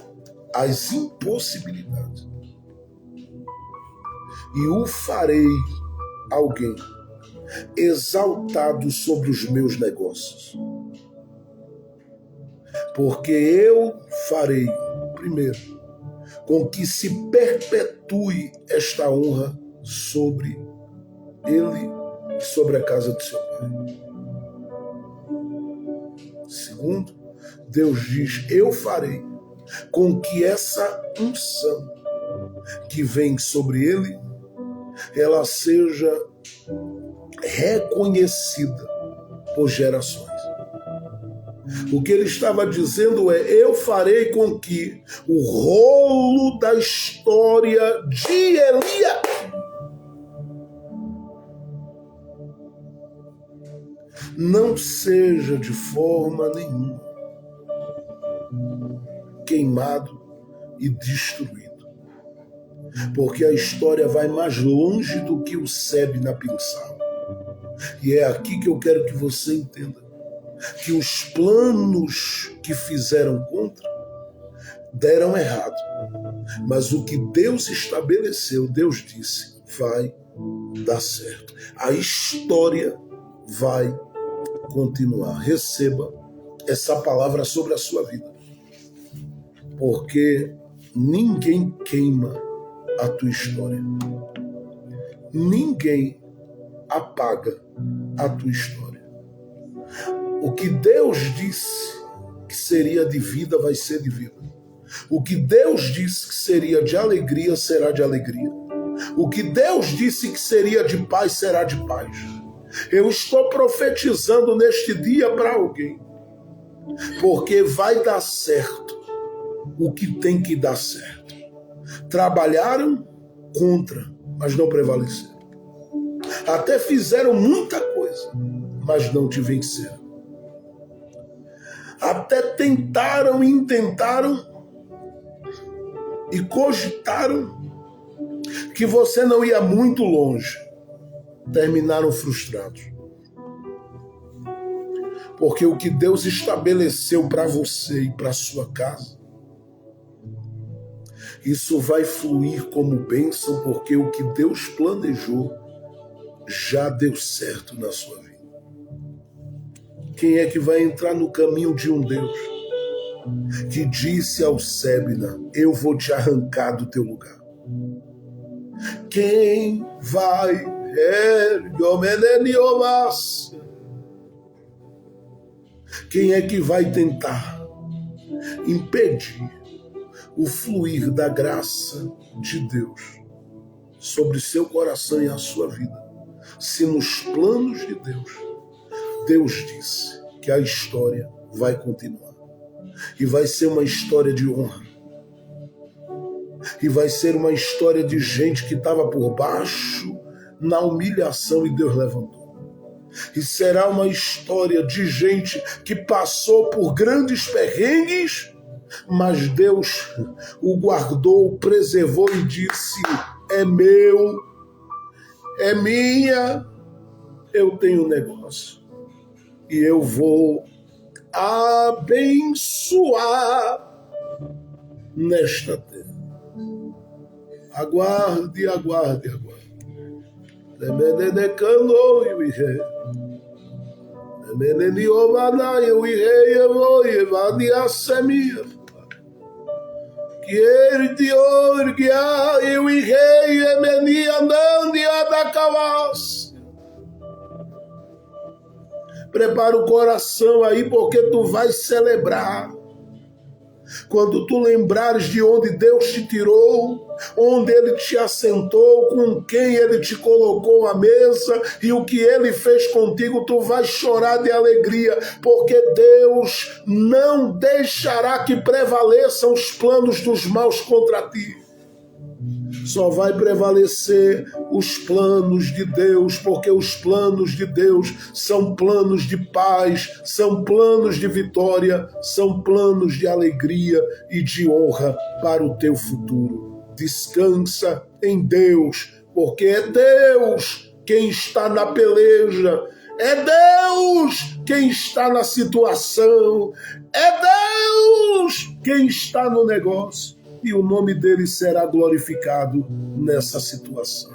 as impossibilidades e o farei alguém exaltado sobre os meus negócios. Porque eu farei, primeiro, com que se perpetue esta honra sobre ele e sobre a casa de seu pai. Segundo, Deus diz: eu farei com que essa unção que vem sobre ele, ela seja reconhecida por gerações. O que ele estava dizendo é: eu farei com que o rolo da história de Elias não seja de forma nenhuma queimado e destruído. Porque a história vai mais longe do que o sebe na pinçala. E é aqui que eu quero que você entenda que os planos que fizeram contra deram errado. Mas o que Deus estabeleceu, Deus disse, vai dar certo. A história vai continuar. Receba essa palavra sobre a sua vida. Porque ninguém queima a tua história. Ninguém apaga a tua história. O que Deus disse que seria de vida, vai ser de vida. O que Deus disse que seria de alegria, será de alegria. O que Deus disse que seria de paz, será de paz. Eu estou profetizando neste dia para alguém, porque vai dar certo o que tem que dar certo. Trabalharam contra, mas não prevaleceram. Até fizeram muita coisa, mas não te venceram. Até tentaram e intentaram e cogitaram que você não ia muito longe. Terminaram frustrados. Porque o que Deus estabeleceu para você e para sua casa, isso vai fluir como bênção, porque o que Deus planejou já deu certo na sua vida. Quem é que vai entrar no caminho de um Deus que disse ao Sébina: eu vou te arrancar do teu lugar? Quem vai quem é que vai tentar impedir o fluir da graça de Deus sobre seu coração e a sua vida, se nos planos de Deus, Deus disse que a história vai continuar. E vai ser uma história de honra. E vai ser uma história de gente que estava por baixo na humilhação e Deus levantou. E será uma história de gente que passou por grandes perrengues, mas Deus o guardou, o preservou e disse: é meu, é minha, eu tenho negócio. E eu vou abençoar nesta terra. Aguarde, aguarde, aguarde. Prepara o coração aí, porque tu vai celebrar. Quando tu lembrares de onde Deus te tirou, onde Ele te assentou, com quem Ele te colocou à mesa e o que Ele fez contigo, tu vais chorar de alegria, porque Deus não deixará que prevaleçam os planos dos maus contra ti. Só vai prevalecer os planos de Deus, porque os planos de Deus são planos de paz, são planos de vitória, são planos de alegria e de honra para o teu futuro. Descansa em Deus, porque é Deus quem está na peleja, é Deus quem está na situação, é Deus quem está no negócio. E o nome dele será glorificado nessa situação.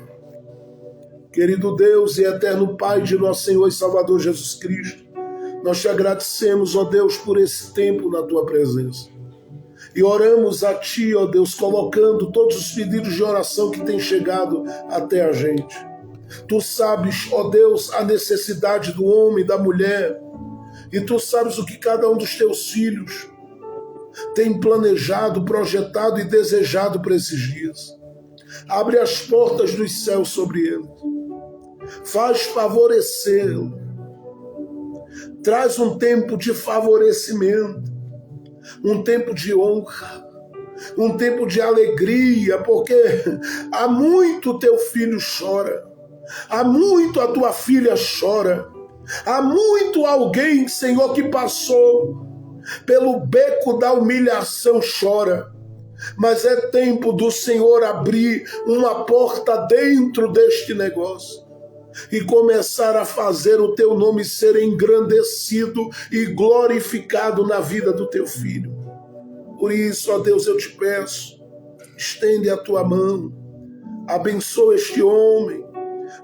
Querido Deus e eterno Pai de nosso Senhor e Salvador Jesus Cristo, nós te agradecemos, ó Deus, por esse tempo na tua presença. E oramos a ti, ó Deus, colocando todos os pedidos de oração que têm chegado até a gente. Tu sabes, ó Deus, a necessidade do homem, da mulher, e tu sabes o que cada um dos teus filhos tem planejado, projetado e desejado para esses dias. Abre as portas dos céus sobre ele. Faz favorecê-lo. Traz um tempo de favorecimento, um tempo de honra, um tempo de alegria, porque há muito teu filho chora, há muito a tua filha chora, há muito alguém, Senhor, que passou pelo beco da humilhação chora, mas é tempo do Senhor abrir uma porta dentro deste negócio e começar a fazer o teu nome ser engrandecido e glorificado na vida do teu filho. Por isso, ó Deus, eu te peço, estende a tua mão, abençoa este homem,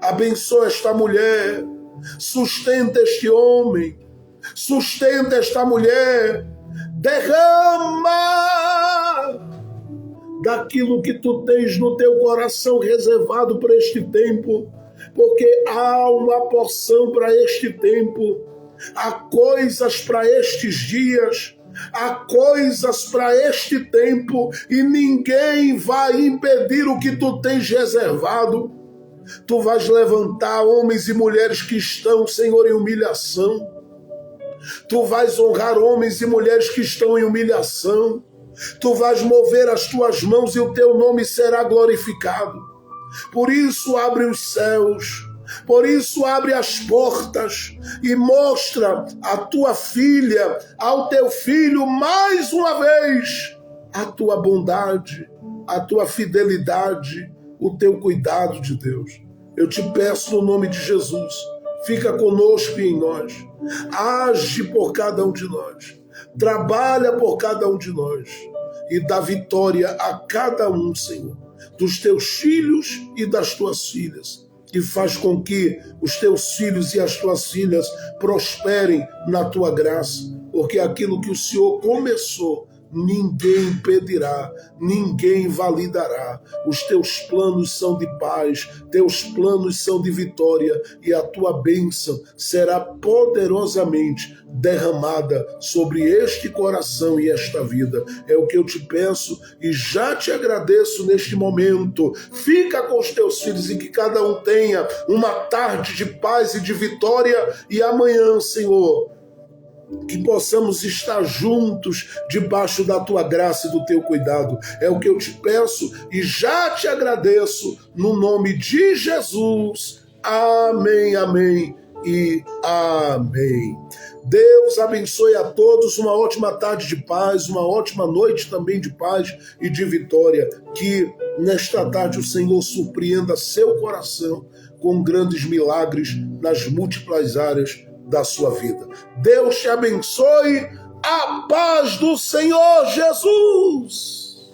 abençoa esta mulher, sustenta este homem, sustenta esta mulher, derrama daquilo que tu tens no teu coração reservado para este tempo, porque há uma porção para este tempo, há coisas para estes dias, há coisas para este tempo, e ninguém vai impedir o que tu tens reservado. Tu vais levantar homens e mulheres que estão, Senhor, em humilhação. Tu vais honrar homens e mulheres que estão em humilhação. Tu vais mover as tuas mãos e o teu nome será glorificado. Por isso abre os céus, por isso abre as portas e mostra à tua filha, ao teu filho mais uma vez a tua bondade, a tua fidelidade, o teu cuidado de Deus. Eu te peço no nome de Jesus, fica conosco e em nós. Age por cada um de nós, trabalha por cada um de nós e dá vitória a cada um, Senhor, dos teus filhos e das tuas filhas, e faz com que os teus filhos e as tuas filhas prosperem na tua graça, porque aquilo que o Senhor começou, ninguém impedirá, ninguém validará. Os teus planos são de paz, teus planos são de vitória, e a tua bênção será poderosamente derramada sobre este coração e esta vida. É o que eu te peço e já te agradeço neste momento. Fica com os teus filhos e que cada um tenha uma tarde de paz e de vitória, e amanhã, Senhor, que possamos estar juntos debaixo da tua graça e do teu cuidado. É o que eu te peço e já te agradeço no nome de Jesus. Amém, amém e amém. Deus abençoe a todos, uma ótima tarde de paz, uma ótima noite também de paz e de vitória. Que nesta tarde o Senhor surpreenda seu coração com grandes milagres nas múltiplas áreas da sua vida. Deus te abençoe, a paz do Senhor Jesus!